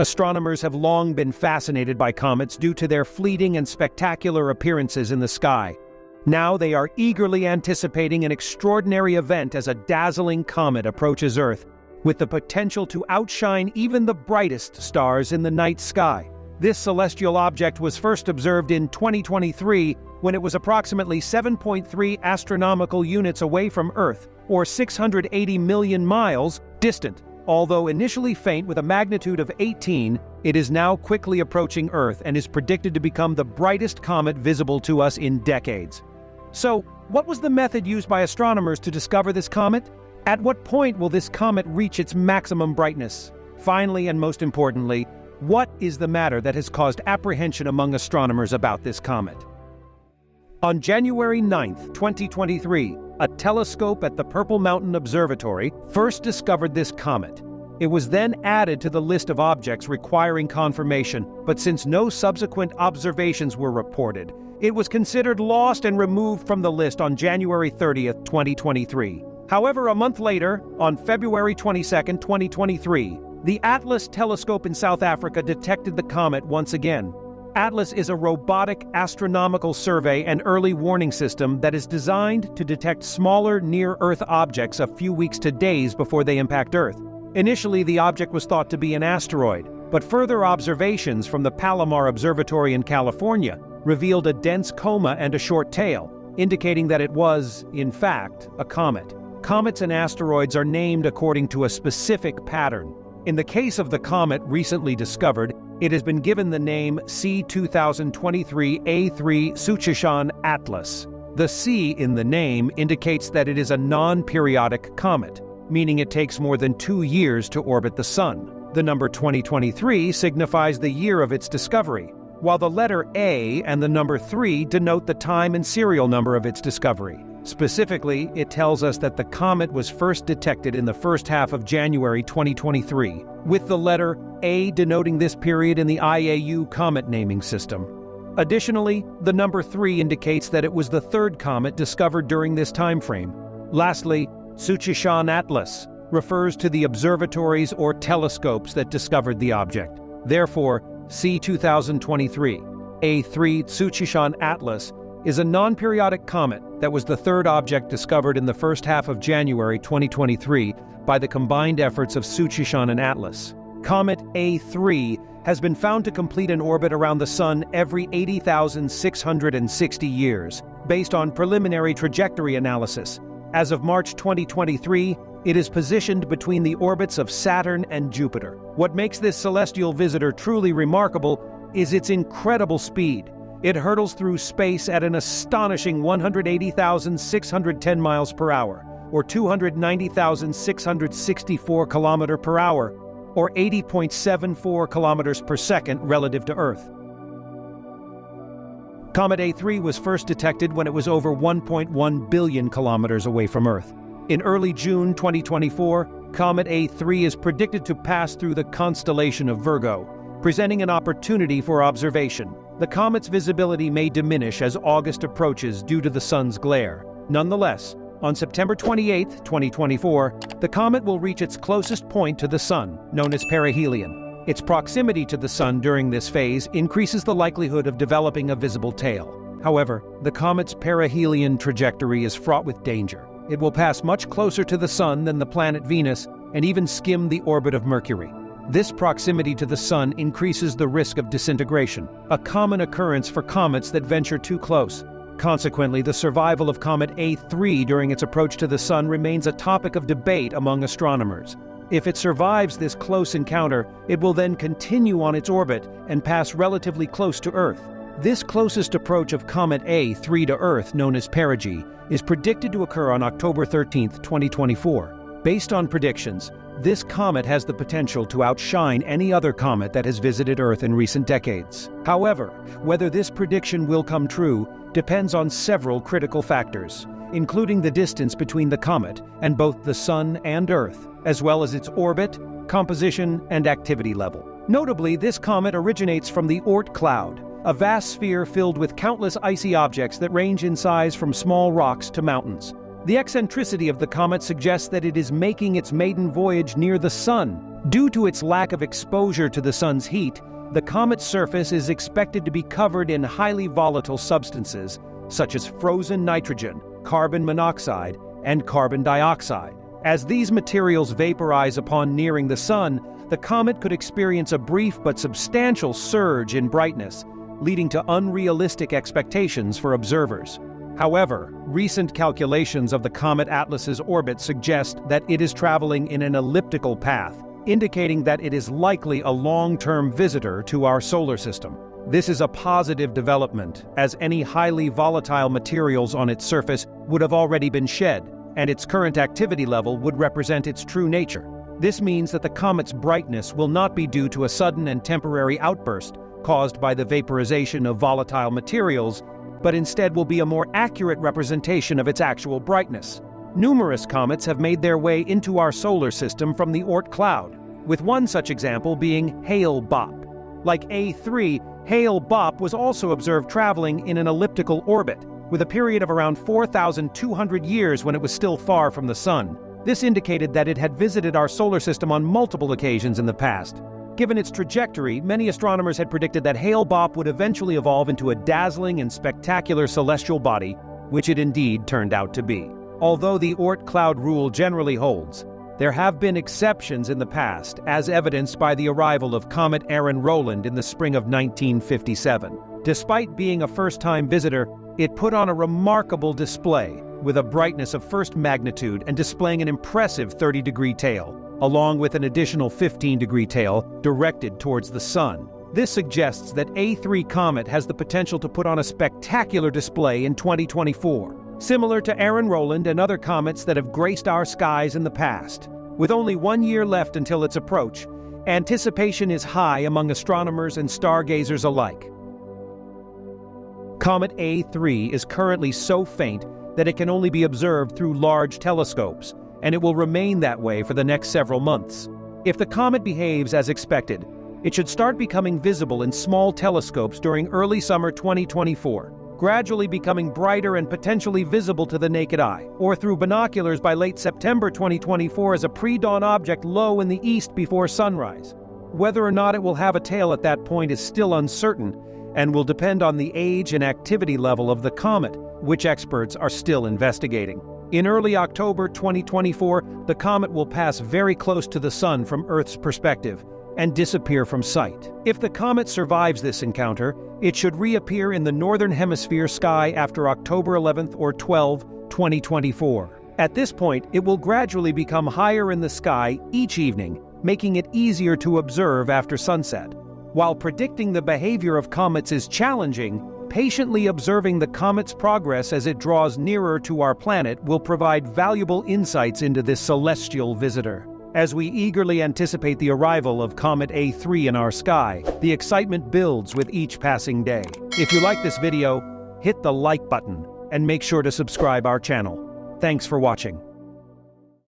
Astronomers have long been fascinated by comets due to their fleeting and spectacular appearances in the sky. Now they are eagerly anticipating an extraordinary event as a dazzling comet approaches Earth, with the potential to outshine even the brightest stars in the night sky. This celestial object was first observed in 2023 when it was approximately 7.3 astronomical units away from Earth, or 680 million miles distant. Although initially faint with a magnitude of 18, it is now quickly approaching Earth and is predicted to become the brightest comet visible to us in decades. So, what was the method used by astronomers to discover this comet? At what point will this comet reach its maximum brightness? Finally, and most importantly, what is the matter that has caused apprehension among astronomers about this comet? On January 9, 2023, a telescope at the Purple Mountain Observatory first discovered this comet. It was then added to the list of objects requiring confirmation, but since no subsequent observations were reported, it was considered lost and removed from the list on January 30, 2023. However, a month later, on February 22, 2023, the ATLAS telescope in South Africa detected the comet once again. ATLAS is a robotic astronomical survey and early warning system that is designed to detect smaller near-Earth objects a few weeks to days before they impact Earth. Initially, the object was thought to be an asteroid, but further observations from the Palomar Observatory in California revealed a dense coma and a short tail, indicating that it was, in fact, a comet. Comets and asteroids are named according to a specific pattern. In the case of the comet recently discovered, it has been given the name C2023 A3 Tsuchinshan ATLAS. The C in the name indicates that it is a non-periodic comet, meaning it takes more than 2 years to orbit the Sun. The number 2023 signifies the year of its discovery, while the letter A and the number 3 denote the time and serial number of its discovery. Specifically, it tells us that the comet was first detected in the first half of January 2023, with the letter A denoting this period in the IAU comet naming system. Additionally, the number 3 indicates that it was the third comet discovered during this time frame. Lastly, Tsuchinshan ATLAS refers to the observatories or telescopes that discovered the object. Therefore, C2023 A3 Tsuchinshan ATLAS is a non-periodic comet that was the third object discovered in the first half of January 2023 by the combined efforts of Tsuchinshan and ATLAS. Comet A3 has been found to complete an orbit around the Sun every 80,660 years, based on preliminary trajectory analysis. As of March 2023, it is positioned between the orbits of Saturn and Jupiter. What makes this celestial visitor truly remarkable is its incredible speed. It hurtles through space at an astonishing 180,610 miles per hour, or 290,664 kilometers per hour, or 80.74 kilometers per second relative to Earth. Comet A3 was first detected when it was over 1.1 billion kilometers away from Earth. In early June 2024, Comet A3 is predicted to pass through the constellation of Virgo, presenting an opportunity for observation. The comet's visibility may diminish as August approaches due to the Sun's glare. Nonetheless, on September 28, 2024, the comet will reach its closest point to the Sun, known as perihelion. Its proximity to the Sun during this phase increases the likelihood of developing a visible tail. However, the comet's perihelion trajectory is fraught with danger. It will pass much closer to the Sun than the planet Venus and even skim the orbit of Mercury. This proximity to the Sun increases the risk of disintegration, a common occurrence for comets that venture too close. Consequently, the survival of Comet A3 during its approach to the Sun remains a topic of debate among astronomers. If it survives this close encounter, it will then continue on its orbit and pass relatively close to Earth. This closest approach of Comet A3 to Earth, known as perigee, is predicted to occur on October 13, 2024. Based on predictions, this comet has the potential to outshine any other comet that has visited Earth in recent decades. However, whether this prediction will come true depends on several critical factors, including the distance between the comet and both the Sun and Earth, as well as its orbit, composition, and activity level. Notably, this comet originates from the Oort cloud, a vast sphere filled with countless icy objects that range in size from small rocks to mountains. The eccentricity of the comet suggests that it is making its maiden voyage near the Sun. Due to its lack of exposure to the Sun's heat, the comet's surface is expected to be covered in highly volatile substances, such as frozen nitrogen, carbon monoxide, and carbon dioxide. As these materials vaporize upon nearing the Sun, the comet could experience a brief but substantial surge in brightness, leading to unrealistic expectations for observers. However, recent calculations of the Comet Atlas's orbit suggest that it is traveling in an elliptical path, indicating that it is likely a long-term visitor to our solar system. This is a positive development, as any highly volatile materials on its surface would have already been shed, and its current activity level would represent its true nature. This means that the comet's brightness will not be due to a sudden and temporary outburst caused by the vaporization of volatile materials, but instead will be a more accurate representation of its actual brightness. Numerous comets have made their way into our solar system from the Oort cloud, with one such example being Hale-Bopp. Like A3, Hale-Bopp was also observed traveling in an elliptical orbit, with a period of around 4,200 years when it was still far from the Sun. This indicated that it had visited our solar system on multiple occasions in the past. Given its trajectory, many astronomers had predicted that Hale-Bopp would eventually evolve into a dazzling and spectacular celestial body, which it indeed turned out to be. Although the Oort cloud rule generally holds, there have been exceptions in the past, as evidenced by the arrival of Comet Aaron-Rowland in the spring of 1957. Despite being a first-time visitor, it put on a remarkable display, with a brightness of first magnitude and displaying an impressive 30-degree tail, along with an additional 15-degree tail directed towards the Sun. This suggests that A3 Comet has the potential to put on a spectacular display in 2024, similar to Aaron-Rowland and other comets that have graced our skies in the past. With only 1 year left until its approach, anticipation is high among astronomers and stargazers alike. Comet A3 is currently so faint that it can only be observed through large telescopes, and it will remain that way for the next several months. If the comet behaves as expected, it should start becoming visible in small telescopes during early summer 2024, gradually becoming brighter and potentially visible to the naked eye, or through binoculars by late September 2024 as a pre-dawn object low in the east before sunrise. Whether or not it will have a tail at that point is still uncertain, and will depend on the age and activity level of the comet, which experts are still investigating. In early October 2024, the comet will pass very close to the Sun from Earth's perspective and disappear from sight. If the comet survives this encounter, it should reappear in the northern hemisphere sky after October 11th or 12, 2024. At this point, it will gradually become higher in the sky each evening, making it easier to observe after sunset. While predicting the behavior of comets is challenging, patiently observing the comet's progress as it draws nearer to our planet will provide valuable insights into this celestial visitor. As we eagerly anticipate the arrival of Comet A3 in our sky, the excitement builds with each passing day. If you like this video, hit the like button and make sure to subscribe our channel. Thanks for watching.